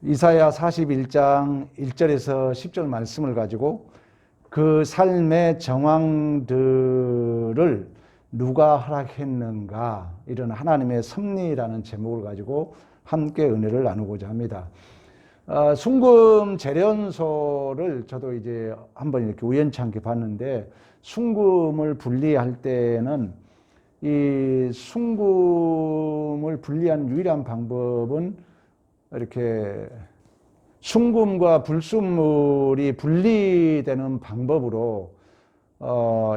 이사야 41장 1절에서 10절 말씀을 가지고 그 삶의 정황들을 누가 허락했는가, 이런 하나님의 섭리라는 제목을 가지고 함께 은혜를 나누고자 합니다. 순금 재련소를 저도 이제 한번 이렇게 우연찮게 봤는데, 순금을 분리할 때는 이 순금을 분리한 유일한 방법은 이렇게 순금과 불순물이 분리되는 방법으로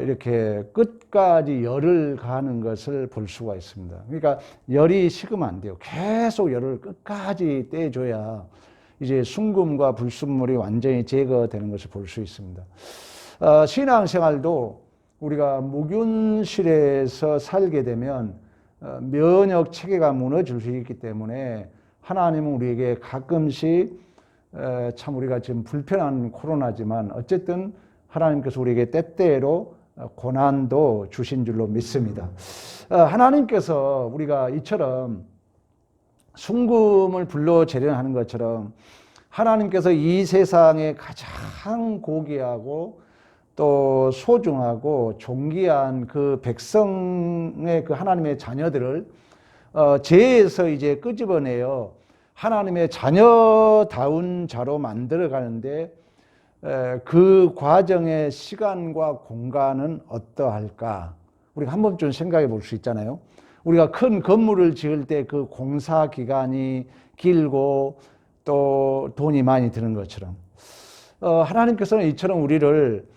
이렇게 끝까지 열을 가하는 것을 볼 수가 있습니다. 그러니까 열이 식으면 안 돼요. 계속 열을 끝까지 떼줘야 이제 순금과 불순물이 완전히 제거되는 것을 볼 수 있습니다. 신앙생활도 우리가 무균실에서 살게 되면 면역 체계가 무너질 수 있기 때문에 하나님은 우리에게 가끔씩 참 우리가 지금 불편한 코로나지만 어쨌든 하나님께서 우리에게 때때로 고난도 주신 줄로 믿습니다. 하나님께서 우리가 이처럼 순금을 불로 재련하는 것처럼 하나님께서 이 세상에 가장 고귀하고 또 소중하고 존귀한 그 백성의 그 하나님의 자녀들을 죄에서 이제 끄집어내어 하나님의 자녀다운 자로 만들어 가는데 그 과정의 시간과 공간은 어떠할까? 우리가 한 번쯤 생각해 볼 수 있잖아요. 우리가 큰 건물을 지을 때 그 공사 기간이 길고 또 돈이 많이 드는 것처럼 하나님께서는 이처럼 우리를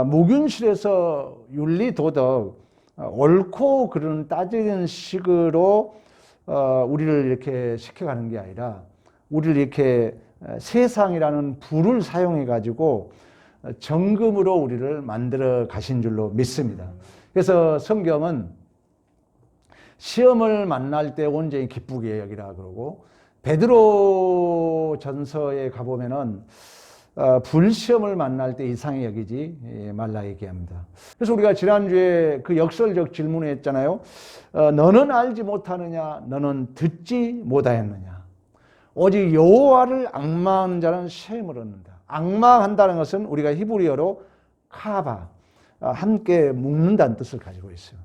무균실에서 윤리 도덕 옳고 그르는 따지는 식으로 우리를 이렇게 시켜가는 게 아니라 우리를 이렇게 세상이라는 불을 사용해 가지고 정금으로 우리를 만들어 가신 줄로 믿습니다. 그래서 성경은 시험을 만날 때 온전히 기쁘게 여기라 그러고, 베드로 전서에 가보면은 불시험을 만날 때 이상히 여기지 말라 얘기합니다. 그래서 우리가 지난주에 그 역설적 질문을 했잖아요. 너는 알지 못하느냐? 너는 듣지 못하였느냐? 오직 여호와를 앙망하는 자는 셈을 얻는다. 앙망한다는 것은 우리가 히브리어로 카바, 함께 묶는다는 뜻을 가지고 있어요.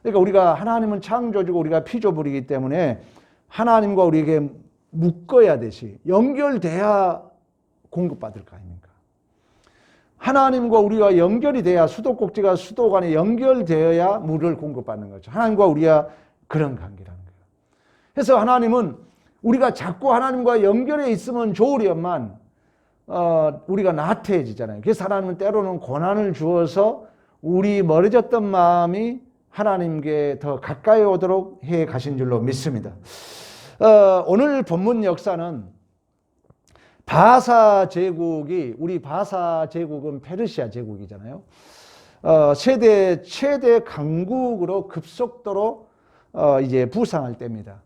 그러니까 우리가 하나님은 창조주고 우리가 피조물이기 때문에 하나님과 우리에게 묶어야 되시, 연결돼야 공급받을 거 아닙니까? 하나님과 우리가 연결이 돼야, 수도꼭지가 수도관에 연결되어야 물을 공급받는 거죠. 하나님과 우리가 그런 관계라는 거예요. 그래서 하나님은 우리가 자꾸 하나님과 연결해 있으면 좋으련만 우리가 나태해지잖아요. 그래서 하나님은 때로는 고난을 주어서 우리 멀어졌던 마음이 하나님께 더 가까이 오도록 해 가신 줄로 믿습니다. 오늘 본문 역사는 바사 제국이, 우리 바사 제국은 페르시아 제국이잖아요. 세계 최대 강국으로 급속도로 이제 부상할 때입니다.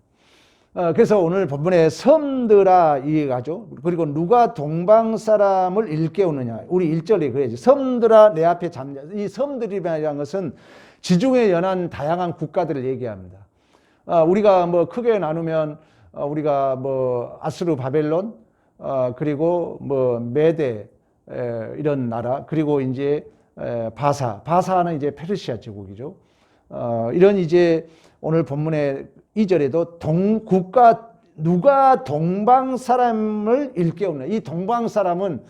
그래서 오늘 본문에 섬들아 이해가죠. 그리고 누가 동방 사람을 일깨우느냐. 우리 1절에 그래야지. 섬들아 내 앞에 잠자. 이 섬들이라는 것은 지중해 연안 다양한 국가들을 얘기합니다. 우리가 뭐 크게 나누면 우리가 뭐 아수르 바벨론, 그리고 뭐 메대, 이런 나라, 그리고 이제 바사는 이제 페르시아 제국이죠. 이런 이제 오늘 본문의 2절에도 국가, 누가 동방 사람을 일깨우느냐. 이 동방 사람은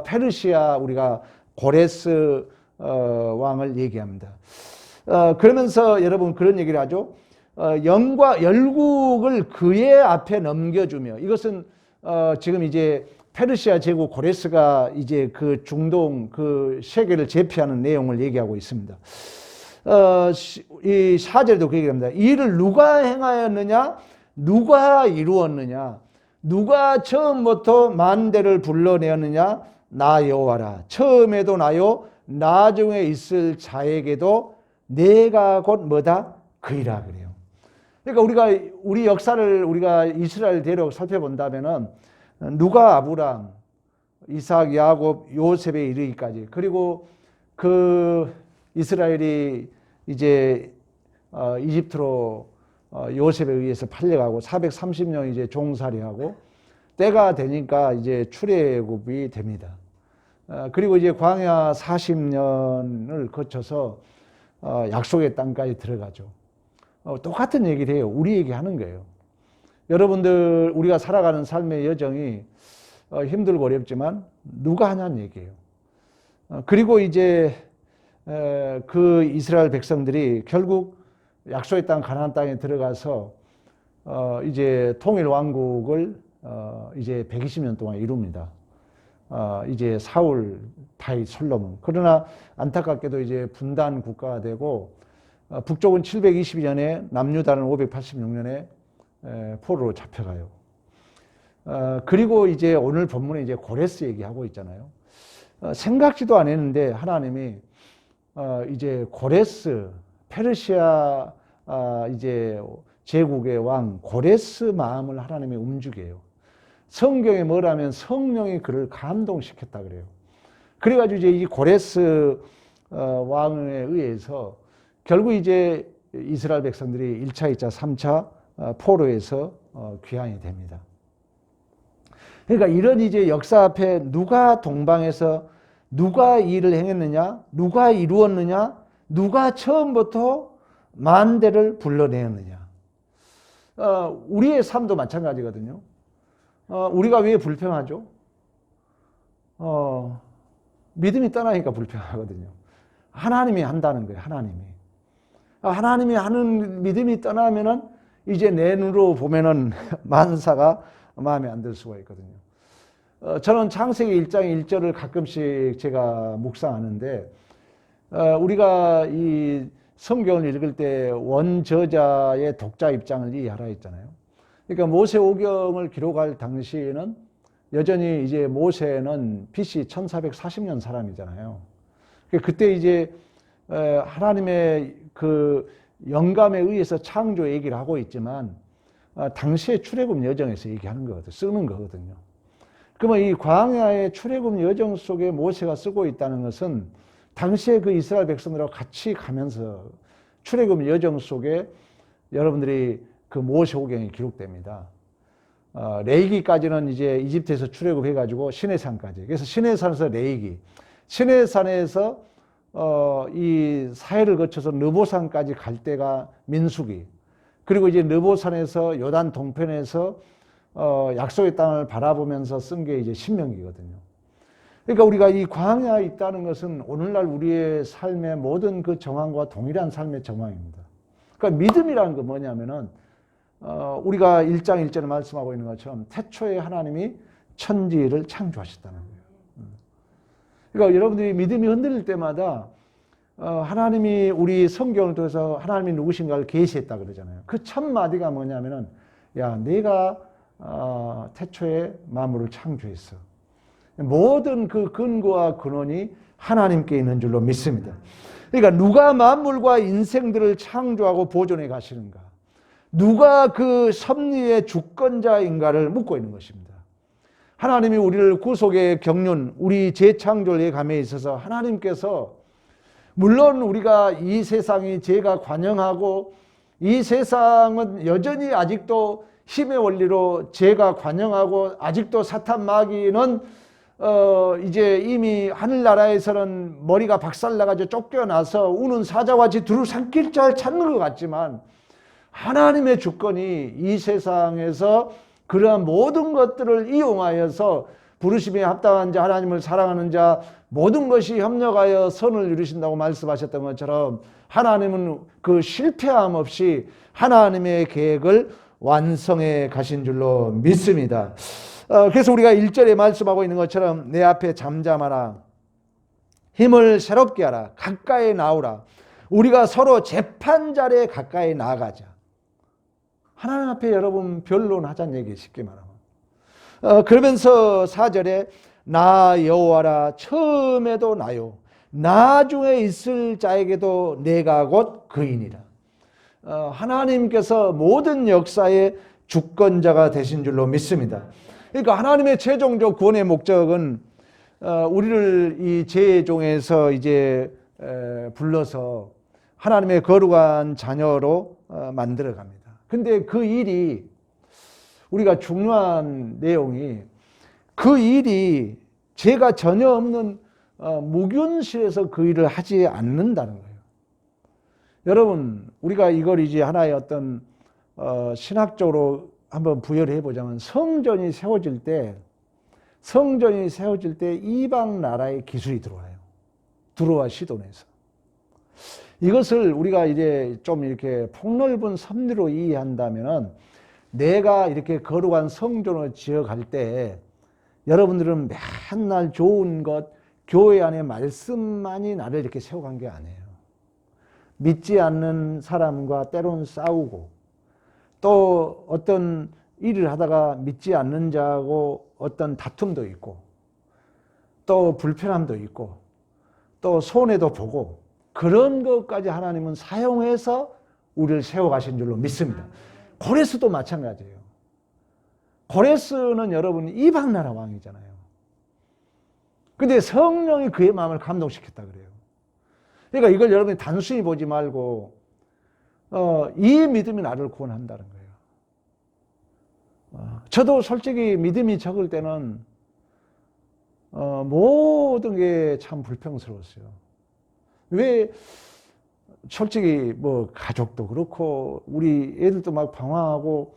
페르시아, 우리가 고레스 왕을 얘기합니다. 그러면서 여러분 그런 얘기를 하죠. 열국을 그의 앞에 넘겨주며, 이것은 지금 이제 페르시아 제국 고레스가 이제 그 중동 그 세계를 제패하는 내용을 얘기하고 있습니다. 이 4절에도 그 얘기합니다. 이 일을 누가 행하였느냐? 누가 이루었느냐? 누가 처음부터 만대를 불러내었느냐? 나 여호와라. 처음에도 나요, 나중에 있을 자에게도 내가 곧 뭐다? 그이라 그래요. 그러니까 우리 역사를 우리가 이스라엘 대로 살펴본다면은 누가 아브람, 이삭, 야곱, 요셉에 이르기까지, 그리고 그 이스라엘이 이제 이집트로 요셉에 의해서 팔려가고 430년 이제 종살이하고, 때가 되니까 이제 출애굽이 됩니다. 그리고 이제 광야 40년을 거쳐서 약속의 땅까지 들어가죠. 똑같은 얘기를 해요. 우리에게 하는 거예요. 여러분들 우리가 살아가는 삶의 여정이 힘들고 어렵지만 누가 하냐는 얘기예요. 그리고 이제 그 이스라엘 백성들이 결국 약속의 땅 가나안 땅에 들어가서 이제 통일 왕국을 이제 120년 동안 이룹니다. 이제 사울, 다윗, 솔로몬. 그러나 안타깝게도 이제 분단 국가가 되고 북쪽은 722년에 남유다는 586년에 포로로 잡혀가요. 그리고 이제 오늘 본문에 이제 고레스 얘기하고 있잖아요. 생각지도 안 했는데 하나님이 이제 고레스, 페르시아 이제 제국의 왕 고레스 마음을 하나님이 움직여요. 성경에 뭐라면 성령이 그를 감동시켰다 그래요. 그래가지고 이제 이 고레스 왕에 의해서 결국 이제 이스라엘 백성들이 1차, 2차, 3차 포로에서 귀환이 됩니다. 그러니까 이런 이제 역사 앞에 누가 동방에서 누가 일을 행했느냐, 누가 이루었느냐, 누가 처음부터 만대를 불러내었느냐. 우리의 삶도 마찬가지거든요. 우리가 왜 불평하죠? 믿음이 떠나니까 불평하거든요. 하나님이 한다는 거예요. 하나님이 하는 믿음이 떠나면은 이제 내 눈으로 보면은 만사가 마음에 안 들 수가 있거든요. 저는 창세기 1장 1절을 가끔씩 제가 묵상하는데 우리가 이 성경을 읽을 때 원저자의 독자 입장을 이해하라 했잖아요. 그러니까 모세오경을 기록할 당시에는 여전히 이제 모세는 BC 1440년 사람이잖아요. 그때 이제 하나님의 그 영감에 의해서 창조 얘기를 하고 있지만 당시의 출애굽 여정에서 얘기하는 거거든요. 쓰는 거거든요. 그러면 이 광야의 출애굽 여정 속에 모세가 쓰고 있다는 것은 당시에 그 이스라엘 백성들하고 같이 가면서 출애굽 여정 속에 여러분들이 그 모세오경이 기록됩니다. 레위기까지는 이제 이집트에서 출애굽해가지고 시내산까지. 그래서 시내산에서 레위기, 시내산에서 이 사해를 거쳐서 느보산까지 갈 때가 민수기. 그리고 이제 느보산에서 요단 동편에서 약속의 땅을 바라보면서 쓴 게 이제 신명기거든요. 그러니까 우리가 이 광야에 있다는 것은 오늘날 우리의 삶의 모든 그 정황과 동일한 삶의 정황입니다. 그러니까 믿음이라는 건 뭐냐면은 우리가 1장 1절에 말씀하고 있는 것처럼 태초에 하나님이 천지를 창조하셨다는 거예요. 그러니까 여러분들이 믿음이 흔들릴 때마다 하나님이 우리 성경을 통해서 하나님이 누구신가를 계시했다 그러잖아요. 그 첫 마디가 뭐냐면은 야, 내가 태초에 만물을 창조했어. 모든 그 근거와 근원이 하나님께 있는 줄로 믿습니다. 그러니까 누가 만물과 인생들을 창조하고 보존해 가시는가? 누가 그 섭리의 주권자인가를 묻고 있는 것입니다. 하나님이 우리를 구속의 경륜, 우리 재창조의 감에 있어서 하나님께서 물론 우리가 이 세상이 죄가 관영하고 이 세상은 여전히 아직도 힘의 원리로 죄가 관영하고 아직도 사탄 마귀는 이제 이미 하늘나라에서는 머리가 박살나가지고 쫓겨나서 우는 사자와 같이 두루 삼킬 자를 찾는 것 같지만 하나님의 주권이 이 세상에서 그러한 모든 것들을 이용하여서 부르심에 합당한 자, 하나님을 사랑하는 자 모든 것이 협력하여 선을 이루신다고 말씀하셨던 것처럼 하나님은 그 실패함 없이 하나님의 계획을 완성해 가신 줄로 믿습니다. 그래서 우리가 1절에 말씀하고 있는 것처럼 내 앞에 잠잠하라. 힘을 새롭게 하라. 가까이 나오라. 우리가 서로 재판 자리에 가까이 나아가자. 하나님 앞에 여러분 변론하자는 얘기 쉽게 말하면. 그러면서 4절에 나 여호와라 처음에도 나요. 나중에 있을 자에게도 내가 곧 그이니라. 하나님께서 모든 역사의 주권자가 되신 줄로 믿습니다. 그러니까 하나님의 최종적 구원의 목적은 우리를 이 죄의 종에서 이제 불러서 하나님의 거룩한 자녀로 만들어 갑니다. 근데 그 일이 우리가 중요한 내용이 그 일이 죄가 전혀 없는 무균실에서 그 일을 하지 않는다는 거예요. 여러분, 우리가 이걸 이제 하나의 어떤 신학적으로 한번 부여를 해보자면 성전이 세워질 때 이방 나라의 기술이 들어와요. 두로와 시돈에서. 이것을 우리가 이제 좀 이렇게 폭넓은 섭리로 이해한다면은 내가 이렇게 거룩한 성전을 지어갈 때 여러분들은 맨날 좋은 것, 교회 안에 말씀만이 나를 이렇게 세워간 게 아니에요. 믿지 않는 사람과 때론 싸우고 또 어떤 일을 하다가 믿지 않는 자하고 어떤 다툼도 있고 또 불편함도 있고 또 손해도 보고 그런 것까지 하나님은 사용해서 우리를 세워가신 줄로 믿습니다. 고레스도 마찬가지예요. 고레스는 여러분 이방 나라 왕이잖아요. 근데 성령이 그의 마음을 감동시켰다 그래요. 그러니까 이걸 여러분이 단순히 보지 말고 이 믿음이 나를 구원한다는 거예요. 저도 솔직히 믿음이 적을 때는 모든 게 참 불평스러웠어요. 왜 솔직히 뭐 가족도 그렇고 우리 애들도 막 방황하고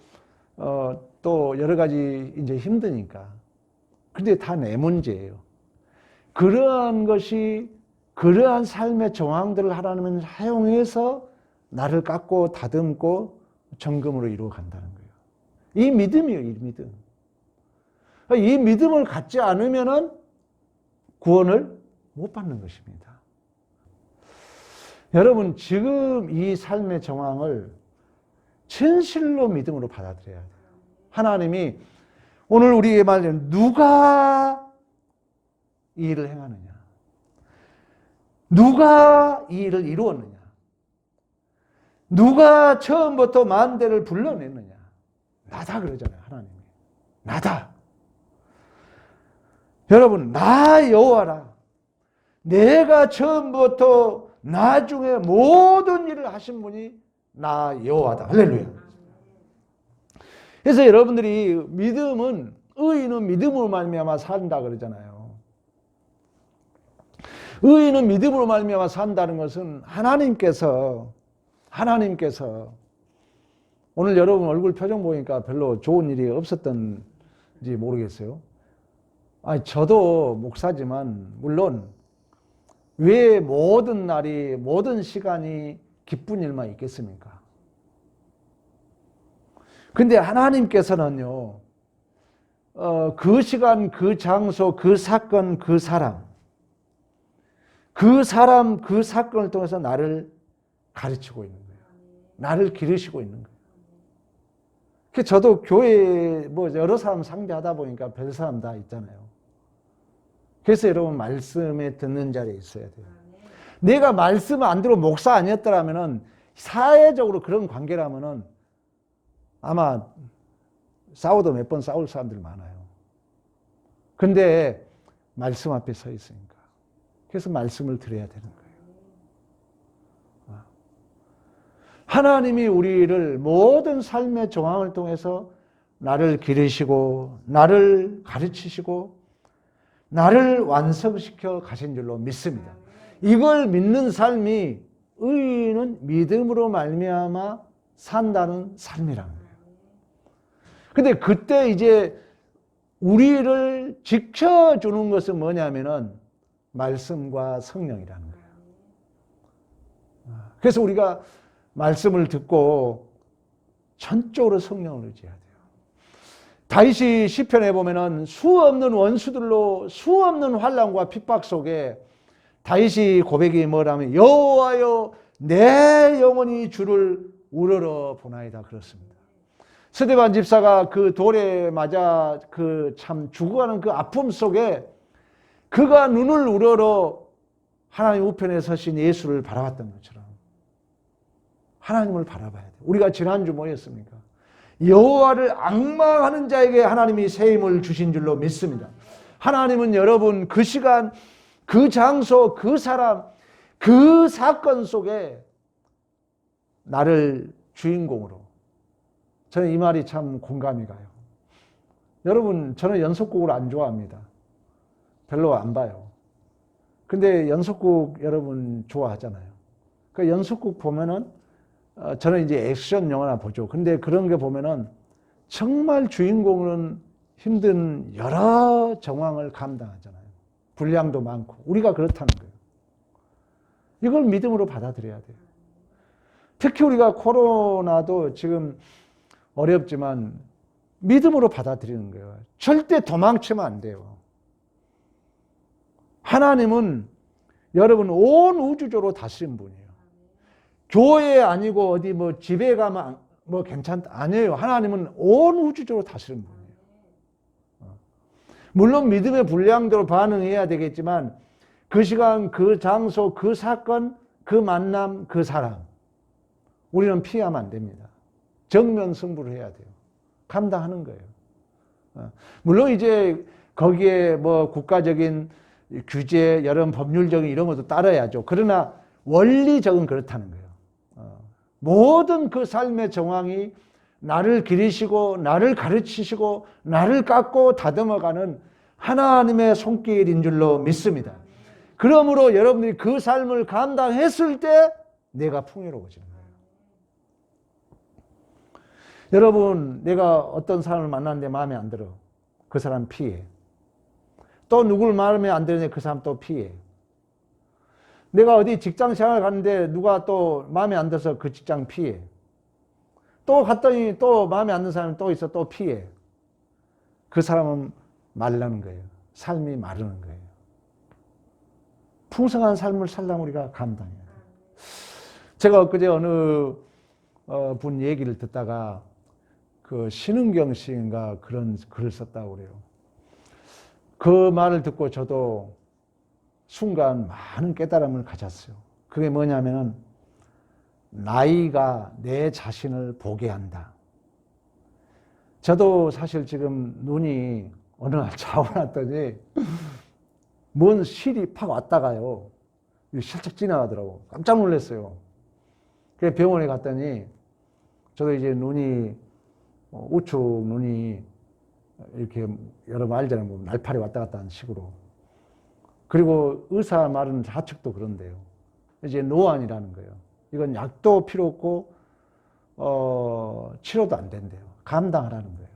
또 여러 가지 이제 힘드니까. 근데 다 내 문제예요. 그러한 것이 그러한 삶의 정황들을 하나님은 사용해서 나를 깎고 다듬고 정금으로 이루어 간다는 거예요. 이 믿음이에요, 이 믿음. 이 믿음을 갖지 않으면은 구원을 못 받는 것입니다. 여러분, 지금 이 삶의 정황을 진실로 믿음으로 받아들여야 돼요. 하나님이 오늘 우리에게 말하는 누가 이 일을 행하느냐? 누가 이 일을 이루었느냐? 누가 처음부터 만대를 불러냈느냐? 나다 그러잖아요, 하나님이. 나다. 여러분, 나 여호와라. 내가 처음부터 나중에 모든 일을 하신 분이 나 여호와다. 할렐루야. 그래서 여러분들이 믿음은 의인은 믿음으로 말미암아 산다 그러잖아요. 의인은 믿음으로 말미암아 산다는 것은 하나님께서 오늘 여러분 얼굴 표정 보니까 별로 좋은 일이 없었던지 모르겠어요. 아니, 저도 목사지만 물론 왜 모든 날이 모든 시간이 기쁜 일만 있겠습니까? 근데 하나님께서는요, 그 시간, 그 장소, 그 사건, 그 사람, 그 사건을 통해서 나를 가르치고 있는 거예요. 나를 기르시고 있는 거예요. 그래서 저도 교회 뭐 여러 사람 상대하다 보니까 별 사람 다 있잖아요. 그래서 여러분 말씀에 듣는 자리에 있어야 돼요. 내가 말씀을 안 들어 목사 아니었더라면은 사회적으로 그런 관계라면은 아마 싸워도 몇 번 싸울 사람들 많아요. 근데 말씀 앞에 서 있으니까. 그래서 말씀을 드려야 되는 거예요. 하나님이 우리를 모든 삶의 정황을 통해서 나를 기르시고 나를 가르치시고 나를 완성시켜 가신 줄로 믿습니다. 이걸 믿는 삶이 의인은 믿음으로 말미암아 산다는 삶이라는 거예요. 근데 그때 이제 우리를 지켜주는 것은 뭐냐면은 말씀과 성령이라는 거예요. 그래서 우리가 말씀을 듣고 전적으로 성령을 의지해야 돼요. 다윗이 시편에 보면은 수없는 원수들로 수없는 환난과 핍박 속에 다윗이 고백이 뭐라면 여호와여 내 영혼이 주를 우러러 보나이다 그렇습니다. 스데반 집사가 그 돌에 맞아 그 참 죽어가는 그 아픔 속에 그가 눈을 우러러 하나님 우편에 서신 예수를 바라봤던 것처럼 하나님을 바라봐야 돼요. 우리가 지난주 뭐였습니까? 여호와를 앙망하는 자에게 하나님이 새 힘을 주신 줄로 믿습니다. 하나님은 여러분 그 시간, 그 장소, 그 사람, 그 사건 속에 나를 주인공으로, 저는 이 말이 참 공감이 가요. 여러분, 저는 연속극을 안 좋아합니다. 별로 안 봐요. 근데 연속극 여러분 좋아하잖아요. 그 연속극 보면은 저는 이제 액션 영화나 보죠. 근데 그런 게 보면은 정말 주인공은 힘든 여러 정황을 감당하잖아요. 분량도 많고. 우리가 그렇다는 거예요. 이걸 믿음으로 받아들여야 돼요. 특히 우리가 코로나도 지금 어렵지만 믿음으로 받아들이는 거예요. 절대 도망치면 안 돼요. 하나님은 여러분 온 우주적으로 다스린 분이에요. 교회 아니고 어디 뭐 집에 가면 뭐 괜찮다. 아니에요. 하나님은 온 우주적으로 다스린 분이에요. 물론 믿음의 분량대로 반응해야 되겠지만 그 시간, 그 장소, 그 사건, 그 만남, 그 사람 우리는 피하면 안 됩니다. 정면 승부를 해야 돼요. 감당하는 거예요. 물론 이제 거기에 뭐 국가적인 규제, 여러 법률적인 이런 것도 따라야죠. 그러나 원리적은 그렇다는 거예요. 모든 그 삶의 정황이 나를 기리시고 나를 가르치시고 나를 깎고 다듬어가는 하나님의 손길인 줄로 믿습니다. 그러므로 여러분들이 그 삶을 감당했을 때 내가 풍요로워지는 거예요. 여러분, 내가 어떤 사람을 만났는데 마음에 안 들어. 그 사람 피해. 또 누굴 마음에 안 드는데 그 사람 또 피해. 내가 어디 직장 생활 가는데 누가 또 마음에 안 들어서 그 직장 피해. 또 갔더니 또 마음에 안 드는 사람이 또 있어 또 피해. 그 사람은 마르는 거예요. 삶이 마르는 거예요. 풍성한 삶을 살려면 우리가 감당해야 돼요. 제가 엊그제 어느 분 얘기를 듣다가 그 신은경 씨인가 그런 글을 썼다고 그래요. 그 말을 듣고 저도 순간 많은 깨달음을 가졌어요. 그게 뭐냐면은 나이가 내 자신을 보게 한다. 저도 사실 지금 눈이 어느 날 자고 났더니 뭔 실이 팍 왔다가요. 슬쩍 지나가더라고. 깜짝 놀랐어요. 그래서 병원에 갔더니 저도 이제 눈이 우측 눈이 이렇게 여러분 알잖아요. 뭐 날파리 왔다 갔다 하는 식으로. 그리고 의사 말은 좌측도 그런데요. 이제 노안이라는 거예요. 이건 약도 필요 없고 치료도 안 된대요. 감당하라는 거예요.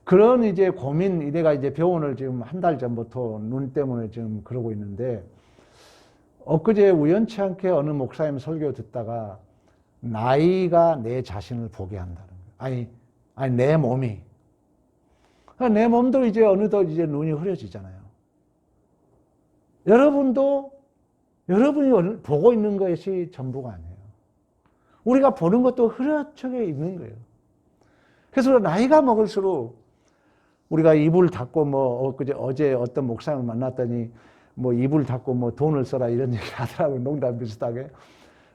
그런 이제 고민, 내가 이제 병원을 지금 한 달 전부터 눈 때문에 지금 그러고 있는데 엊그제 우연치 않게 어느 목사님 설교 듣다가 나이가 내 자신을 보게 한다는 거예요. 아니 내 몸이. 내 몸도 이제 어느덧 이제 눈이 흐려지잖아요. 여러분도 여러분이 보고 있는 것이 전부가 아니에요. 우리가 보는 것도 흐려져게 있는 거예요. 그래서 나이가 먹을수록 우리가 이불 닫고 뭐 어제 어떤 목사님을 만났더니 뭐 이불 닫고 뭐 돈을 써라 이런 얘기 하더라고요. 농담 비슷하게.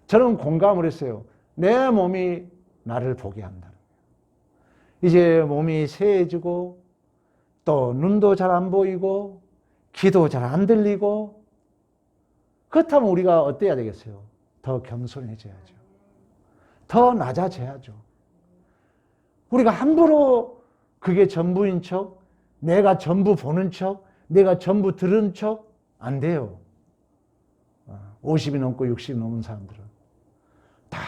저는 공감을 했어요. 내 몸이 나를 보게 한다는 거예요. 이제 몸이 쇠해지고 또 눈도 잘 안 보이고 귀도 잘 안 들리고 그렇다면 우리가 어때야 되겠어요? 더 겸손해져야죠. 더 낮아져야죠. 우리가 함부로 그게 전부인 척, 내가 전부 보는 척, 내가 전부 들은 척 안 돼요. 50이 넘고 60이 넘은 사람들은 딱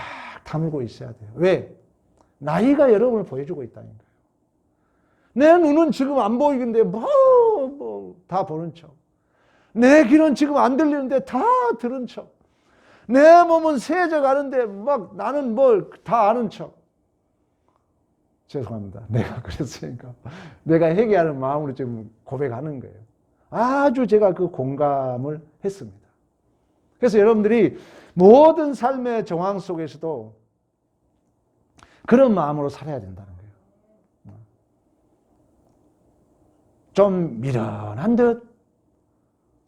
다물고 있어야 돼요. 왜? 나이가 여러분을 보여주고 있다는 거예요. 내 눈은 지금 안 보이는데 다 보는 척. 내 귀는 지금 안 들리는데 다 들은 척. 내 몸은 세져 가는데 막 나는 뭘 다 아는 척. 죄송합니다. 내가 그랬으니까. 내가 회개하는 마음으로 지금 고백하는 거예요. 아주 제가 그 공감을 했습니다. 그래서 여러분들이 모든 삶의 정황 속에서도 그런 마음으로 살아야 된다는 거예요. 좀 미련한 듯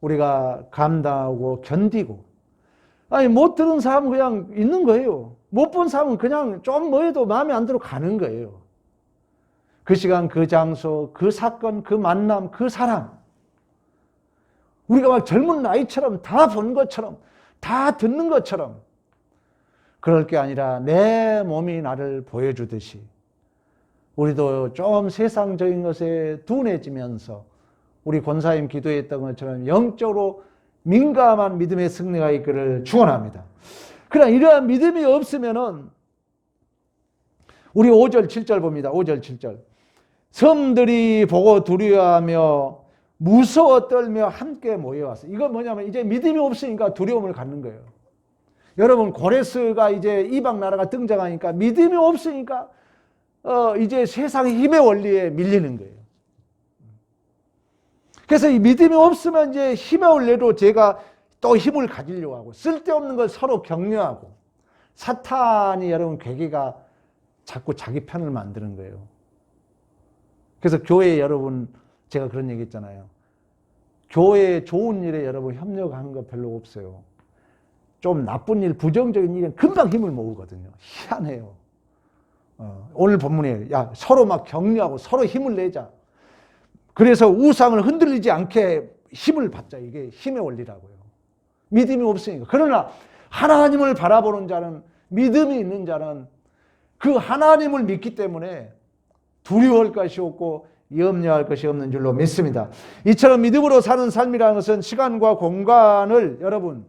우리가 감당하고 견디고 못 들은 사람은 그냥 있는 거예요. 못 본 사람은 그냥 좀 뭐해도 마음에 안 들어 가는 거예요. 그 시간, 그 장소, 그 사건, 그 만남, 그 사람 우리가 막 젊은 나이처럼 다 본 것처럼 다 듣는 것처럼 그럴 게 아니라 내 몸이 나를 보여주듯이 우리도 좀 세상적인 것에 둔해지면서 우리 권사님 기도했던 것처럼 영적으로 민감한 믿음의 승리가 있기를 축원합니다. 그러나 이러한 믿음이 없으면은 우리 5절 7절 봅니다. 5절 7절. 섬들이 보고 두려워하며 무서워 떨며 함께 모여왔어. 이건 뭐냐면 이제 믿음이 없으니까 두려움을 갖는 거예요. 여러분 고레스가 이제 이방 나라가 등장하니까 믿음이 없으니까 이제 세상의 힘의 원리에 밀리는 거예요. 그래서 이 믿음이 없으면 이제 힘의 원리로 제가 또 힘을 가지려고 하고 쓸데없는 걸 서로 격려하고 사탄이 여러분 괴계가 자꾸 자기 편을 만드는 거예요. 그래서 교회 여러분 제가 그런 얘기 했잖아요. 교회 좋은 일에 여러분 협력하는 거 별로 없어요. 좀 나쁜 일, 부정적인 일은 금방 힘을 모으거든요. 희한해요. 오늘 본문에 야 서로 막 격려하고 서로 힘을 내자. 그래서 우상을 흔들리지 않게 힘을 받자. 이게 힘의 원리라고요. 믿음이 없으니까. 그러나 하나님을 바라보는 자는 믿음이 있는 자는 그 하나님을 믿기 때문에 두려워할 것이 없고 염려할 것이 없는 줄로 믿습니다. 이처럼 믿음으로 사는 삶이라는 것은 시간과 공간을 여러분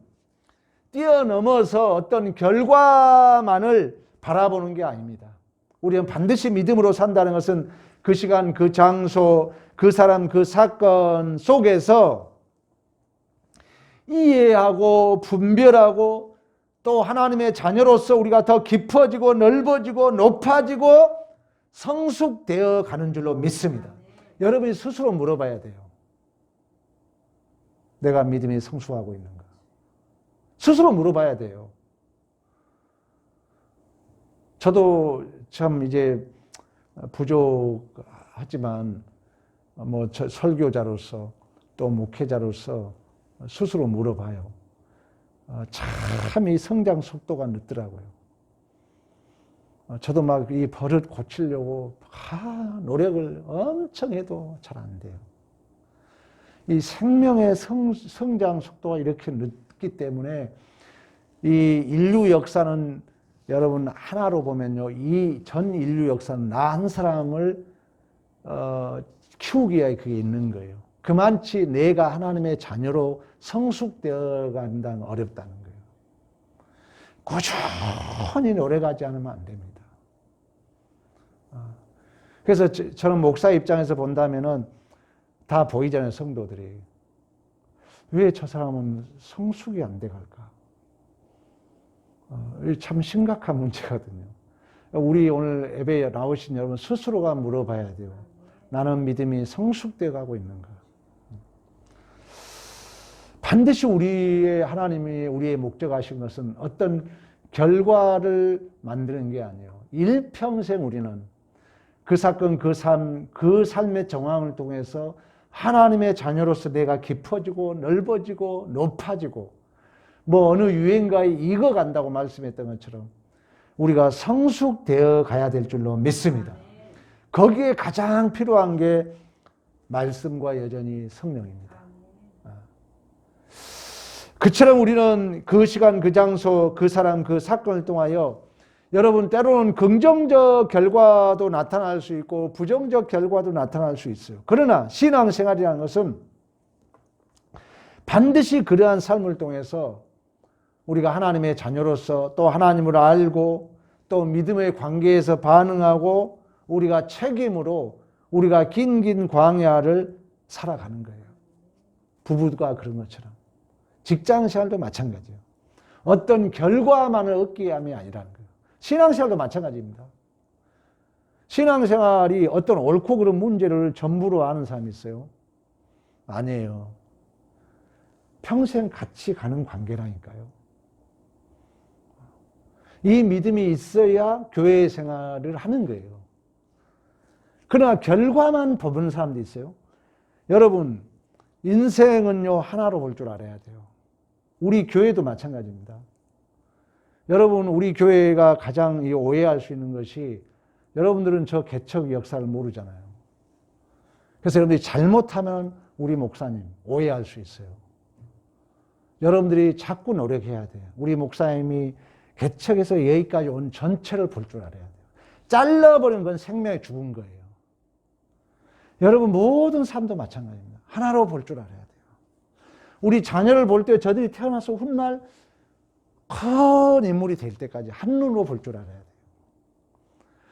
뛰어넘어서 어떤 결과만을 바라보는 게 아닙니다. 우리는 반드시 믿음으로 산다는 것은 그 시간, 그 장소, 그 사람, 그 사건 속에서 이해하고 분별하고 또 하나님의 자녀로서 우리가 더 깊어지고 넓어지고 높아지고 성숙되어 가는 줄로 믿습니다. 여러분이 스스로 물어봐야 돼요. 내가 믿음이 성숙하고 있는가? 스스로 물어봐야 돼요. 저도 참 이제 부족하지만 뭐 설교자로서 또 목회자로서 스스로 물어봐요. 참 이 성장 속도가 늦더라고요. 저도 막 이 버릇 고치려고 노력을 엄청 해도 잘 안 돼요. 이 생명의 성장 속도가 이렇게 늦기 때문에 이 인류 역사는 여러분 하나로 보면요, 이 전 인류 역사는 나 한 사람을 키우기 위해 그게 있는 거예요. 그만치 내가 하나님의 자녀로 성숙되어 간다는 어렵다는 거예요. 꾸준히 노력하지 않으면 안 됩니다. 그래서 저는 목사 입장에서 본다면은 다 보이잖아요, 성도들이. 왜 저 사람은 성숙이 안 돼 갈까? 참 심각한 문제거든요. 우리 오늘 예배에 나오신 여러분 스스로가 물어봐야 돼요. 나는 믿음이 성숙되어 가고 있는가? 반드시 우리의 하나님이 우리의 목적하신 것은 어떤 결과를 만드는 게 아니에요. 일평생 우리는 그 사건, 그 삶, 그 삶의 정황을 통해서 하나님의 자녀로서 내가 깊어지고 넓어지고 높아지고 뭐 어느 유행가에 익어간다고 말씀했던 것처럼 우리가 성숙되어 가야 될 줄로 믿습니다. 거기에 가장 필요한 게 말씀과 여전히 성령입니다. 그처럼 우리는 그 시간, 그 장소, 그 사람, 그 사건을 통하여 여러분 때로는 긍정적 결과도 나타날 수 있고 부정적 결과도 나타날 수 있어요. 그러나 신앙생활이라는 것은 반드시 그러한 삶을 통해서 우리가 하나님의 자녀로서 또 하나님을 알고 또 믿음의 관계에서 반응하고 우리가 책임으로 우리가 긴 광야를 살아가는 거예요. 부부가 그런 것처럼. 직장생활도 마찬가지예요. 어떤 결과만을 얻기 위함이 아니라는 거예요. 신앙생활도 마찬가지입니다. 신앙생활이 어떤 옳고 그른 문제를 전부로 아는 사람이 있어요? 아니에요. 평생 같이 가는 관계라니까요. 이 믿음이 있어야 교회 생활을 하는 거예요. 그러나 결과만 보는 사람도 있어요. 여러분, 인생은요, 하나로 볼 줄 알아야 돼요. 우리 교회도 마찬가지입니다. 여러분, 우리 교회가 가장 오해할 수 있는 것이 여러분들은 저 개척 역사를 모르잖아요. 그래서 여러분들이 잘못하면 우리 목사님 오해할 수 있어요. 여러분들이 자꾸 노력해야 돼요. 우리 목사님이 개척에서 여기까지 온 전체를 볼 줄 알아야 돼요. 잘라버리는 건 생명이 죽은 거예요. 여러분 모든 삶도 마찬가지입니다. 하나로 볼 줄 알아야 돼요. 우리 자녀를 볼 때 저들이 태어나서 훗날 큰 인물이 될 때까지 한눈으로 볼 줄 알아야 돼요.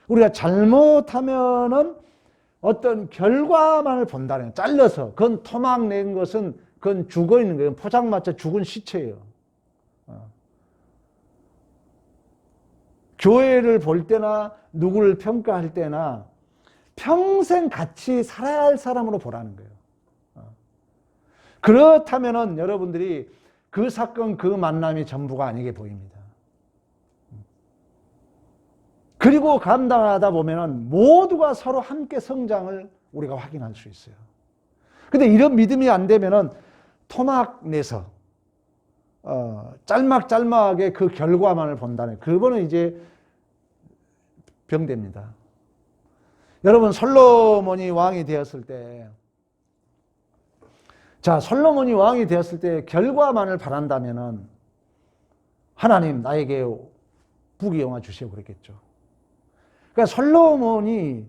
우리가 잘못하면은 어떤 결과만을 본다는, 잘라서 그건 토막 낸 것은 그건 죽어 있는 거예요. 포장마차 죽은 시체예요. 교회를 볼 때나 누구를 평가할 때나 평생 같이 살아야 할 사람으로 보라는 거예요. 그렇다면은 여러분들이 그 사건, 그 만남이 전부가 아니게 보입니다. 그리고 감당하다 보면은 모두가 서로 함께 성장을 우리가 확인할 수 있어요. 근데 이런 믿음이 안 되면은 토막 내서 짤막짤막하게 그 결과만을 본다는, 그거는 이제 병됩니다. 여러분 솔로몬이 왕이 되었을 때, 자, 솔로몬이 왕이 되었을 때 결과만을 바란다면은 하나님 나에게 부귀영화 주시오 그랬겠죠. 그러니까 솔로몬이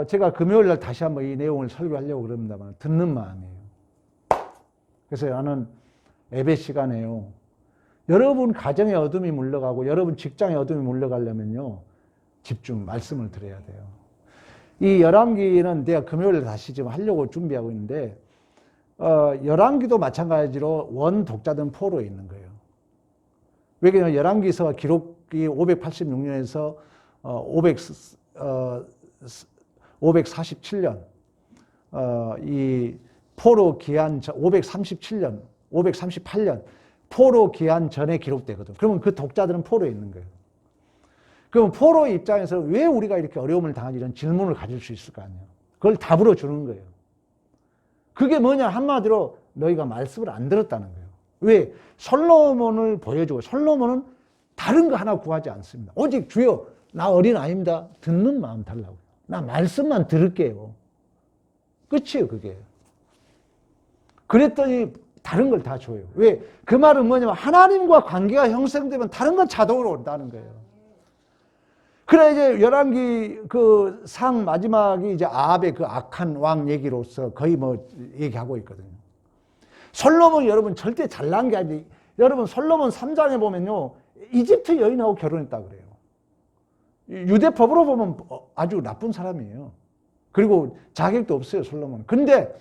제가 금요일 날 다시 한번 이 내용을 설교하려고 그럽니다만 듣는 마음이에요. 그래서 나는 예배 시간에요, 여러분 가정의 어둠이 물러가고 여러분 직장의 어둠이 물러가려면요 집중 말씀을 드려야 돼요. 이 열왕기는 내가 금요일에 다시 지금 하려고 준비하고 있는데 열왕기도 마찬가지로 원 독자든 포로에 있는 거예요. 왜냐하면 열왕기서가 기록이 586년에서 547년 이 포로 기한 537년, 538년 포로 기한 전에 기록되거든. 그러면 그 독자들은 포로에 있는 거예요. 그럼 포로 입장에서 왜 우리가 이렇게 어려움을 당하지, 이런 질문을 가질 수 있을 거 아니에요. 그걸 답으로 주는 거예요. 그게 뭐냐, 한마디로 너희가 말씀을 안 들었다는 거예요. 왜? 솔로몬을 보여주고, 솔로몬은 다른 거 하나 구하지 않습니다. 오직 주여 나 어린 아이입니다. 듣는 마음 달라고요. 나 말씀만 들을게요. 끝이에요 그게. 그랬더니 다른 걸 다 줘요. 왜? 그 말은 뭐냐면 하나님과 관계가 형성되면 다른 건 자동으로 온다는 거예요. 그래 이제 열왕기 그 상 마지막이 이제 아합의 그 악한 왕 얘기로서 거의 뭐 얘기하고 있거든요. 솔로몬 여러분 절대 잘난 게 아니지. 여러분 솔로몬 3장에 보면요 이집트 여인하고 결혼했다 그래요. 유대법으로 보면 아주 나쁜 사람이에요. 그리고 자격도 없어요 솔로몬. 근데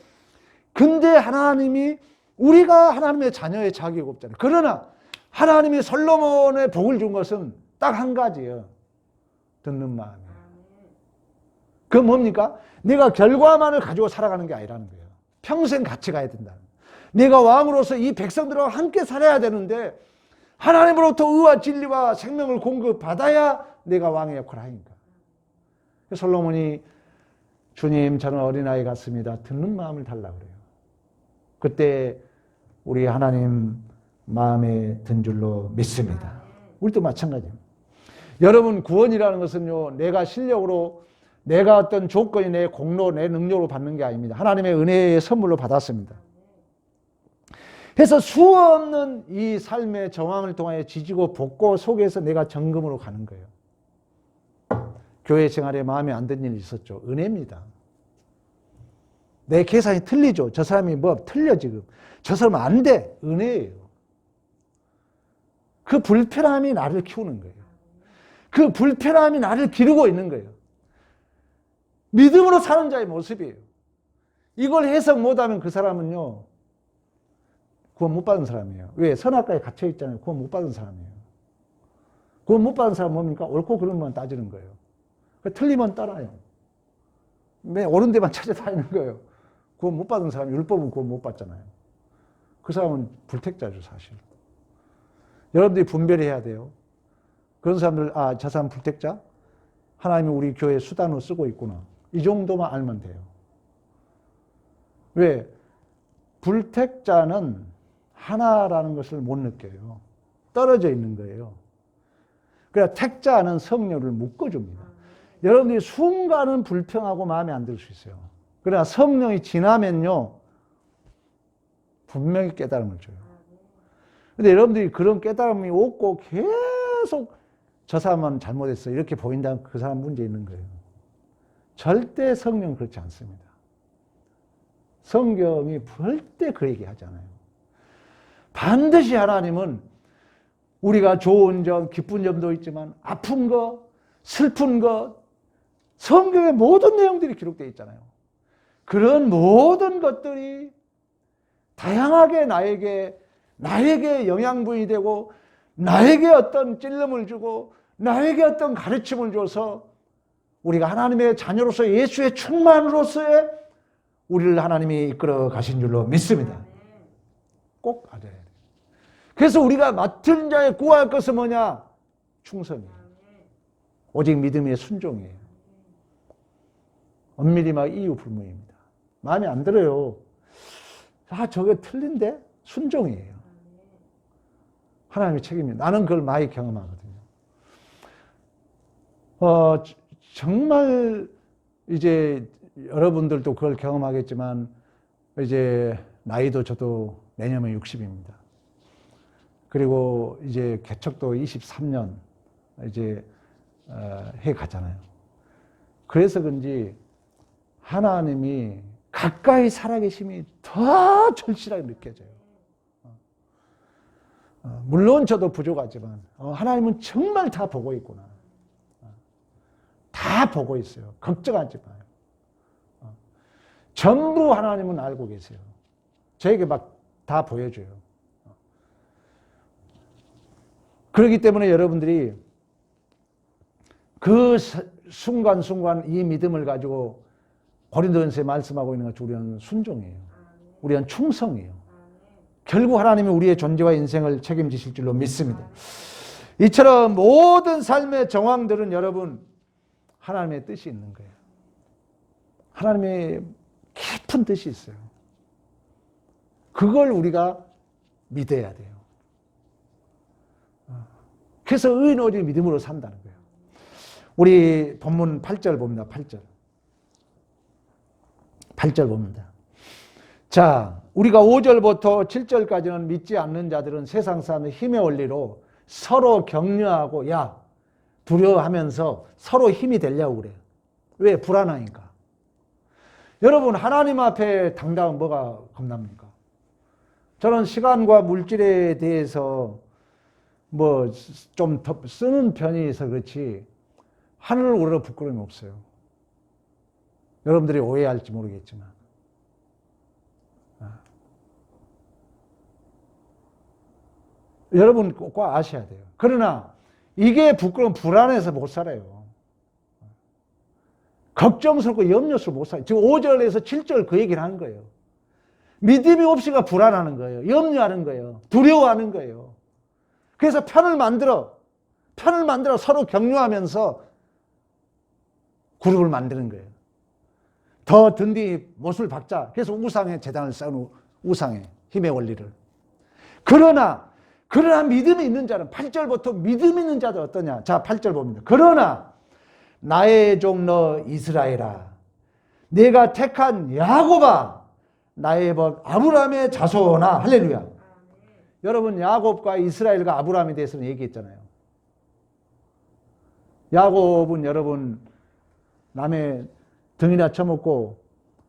하나님이, 우리가 하나님의 자녀의 자격 없잖아요. 그러나 하나님이 솔로몬의 복을 준 것은 딱 한 가지예요. 듣는 마음이에요. 그건 뭡니까? 내가 결과만을 가지고 살아가는 게 아니라는 거예요. 평생 같이 가야 된다는 거예요. 내가 왕으로서 이 백성들과 함께 살아야 되는데 하나님으로부터 의와 진리와 생명을 공급받아야 내가 왕의 역할을 하니까. 솔로몬이 주님 저는 어린아이 같습니다. 듣는 마음을 달라고 그래요. 그때 우리 하나님 마음에 든 줄로 믿습니다. 우리도 마찬가지입니다. 여러분 구원이라는 것은요 내가 실력으로, 내가 어떤 조건이 내 공로, 내 능력으로 받는 게 아닙니다. 하나님의 은혜의 선물로 받았습니다. 그래서 수없는 이 삶의 정황을 통하여 지지고 볶고 속에서 내가 점검으로 가는 거예요. 교회 생활에 마음에 안 드는 일이 있었죠. 은혜입니다. 내 계산이 틀리죠. 저 사람이 뭐 틀려 지금. 저 사람은 안 돼. 은혜예요. 그 불편함이 나를 키우는 거예요. 그 불편함이 나를 기르고 있는 거예요. 믿음으로 사는 자의 모습이에요. 이걸 해석 못하면 그 사람은요 구원 못 받은 사람이에요. 왜? 선악과에 갇혀 있잖아요. 구원 못 받은 사람이에요. 구원 못 받은 사람은 뭡니까? 옳고 그름만 따지는 거예요. 틀리면 따라요. 왜? 옳은 데만 찾아다니는 거예요. 구원 못 받은 사람이, 율법은 구원 못 받잖아요. 그 사람은 불택자죠 사실. 여러분들이 분별해야 돼요. 그런 사람들, 아, 저 사람 불택자? 하나님이 우리 교회 수단으로 쓰고 있구나. 이 정도만 알면 돼요. 왜? 불택자는 하나라는 것을 못 느껴요. 떨어져 있는 거예요. 그래야 택자는 성령을 묶어줍니다. 여러분들이 순간은 불평하고 마음에 안 들 수 있어요. 그러나 성령이 지나면요 분명히 깨달음을 줘요. 근데 여러분들이 그런 깨달음이 없고 계속 저 사람은 잘못했어 이렇게 보인다면 그 사람 문제 있는 거예요. 절대 성경은 그렇지 않습니다. 성경이 절대 그 얘기 하잖아요. 반드시 하나님은 우리가 좋은 점, 기쁜 점도 있지만 아픈 것, 슬픈 것, 성경의 모든 내용들이 기록되어 있잖아요. 그런 모든 것들이 다양하게 나에게 영양분이 되고 나에게 어떤 찔림을 주고 나에게 어떤 가르침을 줘서 우리가 하나님의 자녀로서 예수의 충만으로서의 우리를 하나님이 이끌어 가신 줄로 믿습니다. 꼭 알아야 돼요. 그래서 우리가 맡은 자에 구할 것은 뭐냐? 충성이에요. 오직 믿음의 순종이에요. 엄밀히 막 이유 불문입니다. 마음에 안 들어요. 아, 저게 틀린데? 순종이에요. 하나님의 책임입니다. 나는 그걸 많이 경험하거든요. 정말 이제 여러분들도 그걸 경험하겠지만 이제 나이도 저도 내년에 60입니다. 그리고 이제 개척도 23년 이제 해 가잖아요. 그래서 그런지 하나님이 가까이 살아계심이 더 절실하게 느껴져요. 물론 저도 부족하지만 하나님은 정말 다 보고 있구나. 다 보고 있어요. 걱정하지 마요. 전부 하나님은 알고 계세요. 저에게 막 다 보여줘요. 그렇기 때문에 여러분들이 그 순간순간 이 믿음을 가지고 고린도전서에 말씀하고 있는 것처럼 우리는 순종이에요. 우리는 충성이에요. 결국 하나님이 우리의 존재와 인생을 책임지실 줄로 믿습니다. 이처럼 모든 삶의 정황들은 여러분 하나님의 뜻이 있는 거예요. 하나님의 깊은 뜻이 있어요. 그걸 우리가 믿어야 돼요. 그래서 의인 오직 믿음으로 산다는 거예요. 우리 본문 8절 봅니다. 8절 봅니다. 자, 우리가 5절부터 7절까지는 믿지 않는 자들은 세상 사람의 힘의 원리로 서로 격려하고 두려워하면서 서로 힘이 되려고 그래요. 왜? 불안하니까. 여러분 하나님 앞에 당당한 뭐가 겁납니까? 저는 시간과 물질에 대해서 뭐 좀 더 쓰는 편이어서 그렇지 하늘을 우러러 부끄러움이 없어요. 여러분들이 오해할지 모르겠지만 여러분 꼭 아셔야 돼요. 그러나 이게 부끄러움 불안해서 못 살아요. 걱정스럽고 염려스럽고 못 살아요. 지금 5절에서 7절 그 얘기를 하는 거예요. 믿음이 없이가 불안하는 거예요. 염려하는 거예요. 두려워하는 거예요. 그래서 편을 만들어 서로 격려하면서 그룹을 만드는 거예요. 더 든든히 못을 박자. 그래서 우상의 재단을 쌓은 우상의 힘의 원리를. 그러나 믿음이 있는 자는 8절부터 믿음 있는 자들 어떠냐? 자, 8절 봅니다. 그러나 나의 종 너 이스라엘아, 내가 택한 야곱아, 나의 법 아브라함의 자손아. 할렐루야. 여러분 야곱과 이스라엘과 아브라함에 대해서는 얘기했잖아요. 야곱은 여러분 남의 등이나 쳐먹고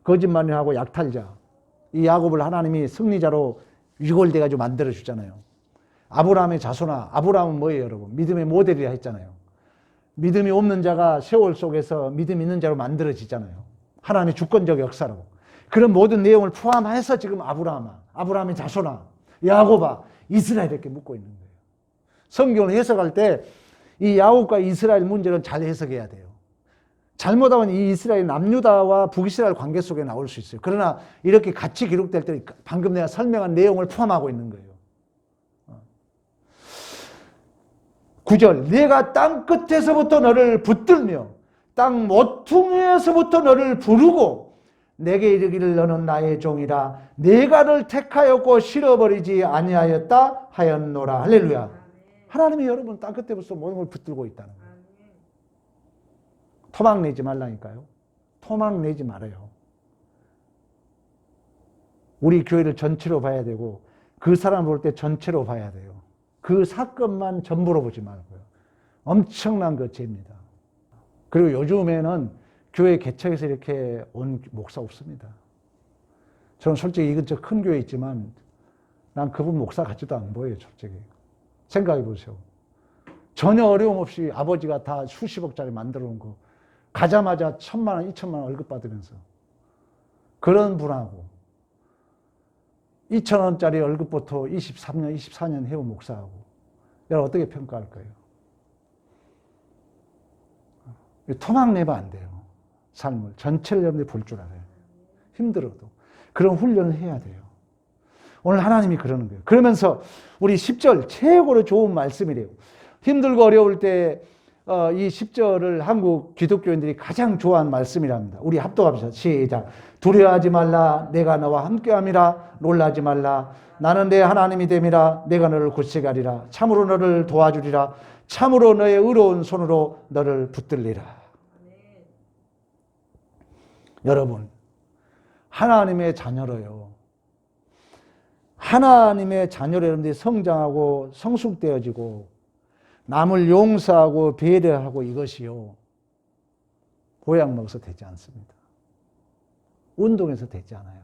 거짓말하고 약탈자. 이 야곱을 하나님이 승리자로 위골돼가지고 만들어주잖아요. 아브라함의 자손아. 아브라함은 뭐예요 여러분? 믿음의 모델이라 했잖아요. 믿음이 없는 자가 세월 속에서 믿음 있는 자로 만들어지잖아요. 하나님의 주권적 역사로. 그런 모든 내용을 포함해서 지금 아브라함의 자손아, 야곱아, 이스라엘 이렇게 묻고 있는 거예요. 성경을 해석할 때 이 야곱과 이스라엘 문제는 잘 해석해야 돼요. 잘못하면 이 이스라엘 남유다와 북이스라엘 관계 속에 나올 수 있어요. 그러나 이렇게 같이 기록될 때 방금 내가 설명한 내용을 포함하고 있는 거예요. 9절 내가 땅 끝에서부터 너를 붙들며 땅 모퉁이에서부터 너를 부르고 내게 이르기를 너는 나의 종이라 내가 너를 택하였고 실어버리지 아니하였다 하였노라. 할렐루야. 하나님이 여러분 땅 끝에부터 모든 걸 붙들고 있다는 거예요. 토막 내지 말라니까요. 토막 내지 말아요. 우리 교회를 전체로 봐야 되고 그 사람 볼 때 전체로 봐야 돼요. 그 사건만 전부로 보지 말고요. 엄청난 그 죄입니다. 그리고 요즘에는 교회 개척에서 이렇게 온 목사 없습니다. 저는 솔직히 이 근처 큰 교회 있지만 난 그분 목사 같지도 안 보여요, 솔직히. 생각해 보세요. 전혀 어려움 없이 아버지가 다 수십억짜리 만들어 놓은 거 가자마자 1,000만 원, 2,000만 원 월급 받으면서 그런 분하고 2,000원짜리 월급부터 23년, 24년 해온 목사하고 여러분 어떻게 평가할 거예요? 토막 내면 안 돼요. 삶을 전체를 여러분들이 볼 줄 알아요. 힘들어도 그런 훈련을 해야 돼요. 오늘 하나님이 그러는 거예요. 그러면서 우리 10절 최고로 좋은 말씀이래요. 힘들고 어려울 때 이 10절을 한국 기독교인들이 가장 좋아하는 말씀이랍니다. 우리 합독합시다. 시작. 두려워하지 말라. 내가 너와 함께함이라. 놀라지 말라. 나는 내 하나님이 됨이라. 내가 너를 굳세게 하리라. 참으로 너를 도와주리라. 참으로 너의 의로운 손으로 너를 붙들리라. 여러분, 하나님의 자녀로요. 하나님의 자녀로 여러분들이 성장하고 성숙되어지고 남을 용서하고 배려하고 이것이요. 보약 먹어서 되지 않습니다. 운동해서 되지 않아요.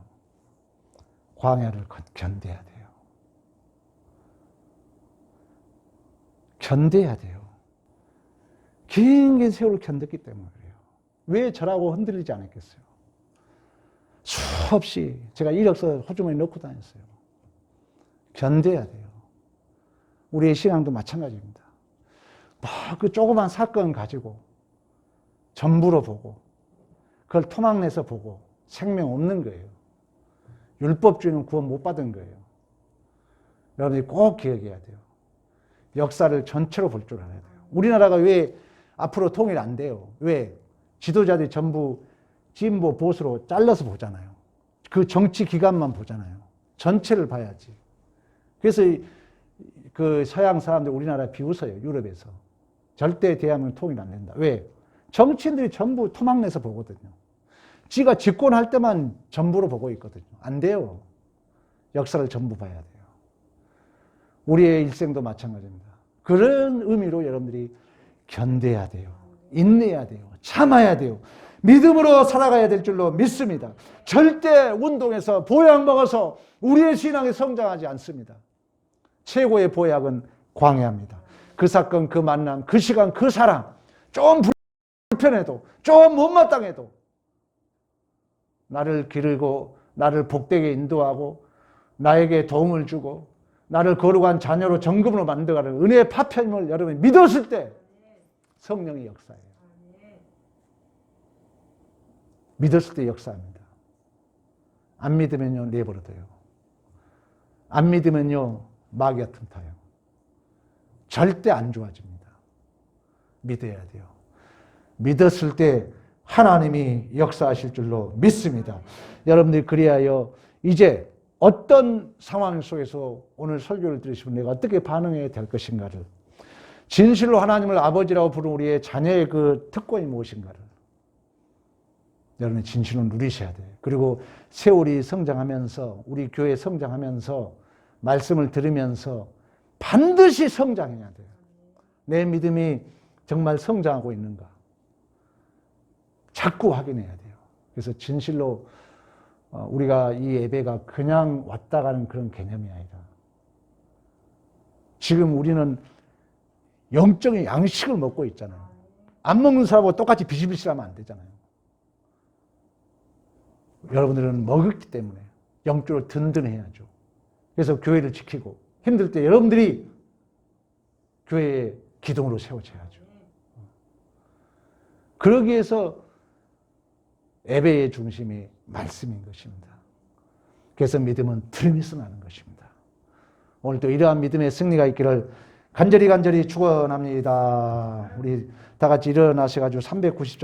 광야를 견뎌야 돼요. 견뎌야 돼요. 긴 세월을 견뎠기 때문에 그래요. 왜 저라고 흔들리지 않았겠어요? 수없이 제가 이력서 호주머니에 넣고 다녔어요. 견뎌야 돼요. 우리의 신앙도 마찬가지입니다. 그 조그만 사건 가지고 전부로 보고 그걸 토막내서 보고 생명 없는 거예요. 율법주의는 구원 못 받은 거예요. 여러분이 꼭 기억해야 돼요. 역사를 전체로 볼 줄 알아야 돼요. 우리나라가 왜 앞으로 통일 안 돼요? 왜? 지도자들이 전부 진보 보수로 잘라서 보잖아요. 그 정치 기관만 보잖아요. 전체를 봐야지. 그래서 그 서양 사람들 우리나라 비웃어요. 유럽에서. 절대 대한민국 통일 안 된다. 왜? 정치인들이 전부 토막내서 보거든요. 지가 집권할 때만 전부로 보고 있거든요. 안 돼요. 역사를 전부 봐야 돼요. 우리의 일생도 마찬가지입니다. 그런 의미로 여러분들이 견뎌야 돼요. 인내해야 돼요. 참아야 돼요. 믿음으로 살아가야 될 줄로 믿습니다. 절대 운동해서 보약 먹어서 우리의 신앙이 성장하지 않습니다. 최고의 보약은 광야입니다. 그 사건, 그 만남, 그 시간, 그 사람 좀 불편해도 좀 못마땅해도 나를 기르고 나를 복되게 인도하고 나에게 도움을 주고 나를 거룩한 자녀로 정금으로 만들어가는 은혜의 파편임을 여러분이 믿었을 때 성령의 역사예요. 믿었을 때 역사합니다. 안 믿으면요 내버려둬요. 안 믿으면요 마귀가 틈타요. 절대 안 좋아집니다. 믿어야 돼요. 믿었을 때 하나님이 역사하실 줄로 믿습니다. 여러분들이 그리하여 이제 어떤 상황 속에서 오늘 설교를 들으시면 내가 어떻게 반응해야 될 것인가를, 진실로 하나님을 아버지라고 부르는 우리의 자녀의 그 특권이 무엇인가를 여러분이 진실로 누리셔야 돼요. 그리고 세월이 성장하면서 우리 교회 성장하면서 말씀을 들으면서 반드시 성장해야 돼요. 내 믿음이 정말 성장하고 있는가 자꾸 확인해야 돼요. 그래서 진실로 우리가 이 예배가 그냥 왔다 가는 그런 개념이 아니라 지금 우리는 영적인 양식을 먹고 있잖아요. 안 먹는 사람하고 똑같이 비실비실하면 안 되잖아요. 여러분들은 먹었기 때문에 영적으로 든든해야죠. 그래서 교회를 지키고 힘들 때 여러분들이 교회의 기둥으로 세워져야죠. 그러기 위해서 예배의 중심이 말씀인 것입니다. 그래서 믿음은 들음에서 나는 것입니다. 오늘도 이러한 믿음의 승리가 있기를 간절히 축원합니다. 우리 다 같이 일어나셔가지고 390장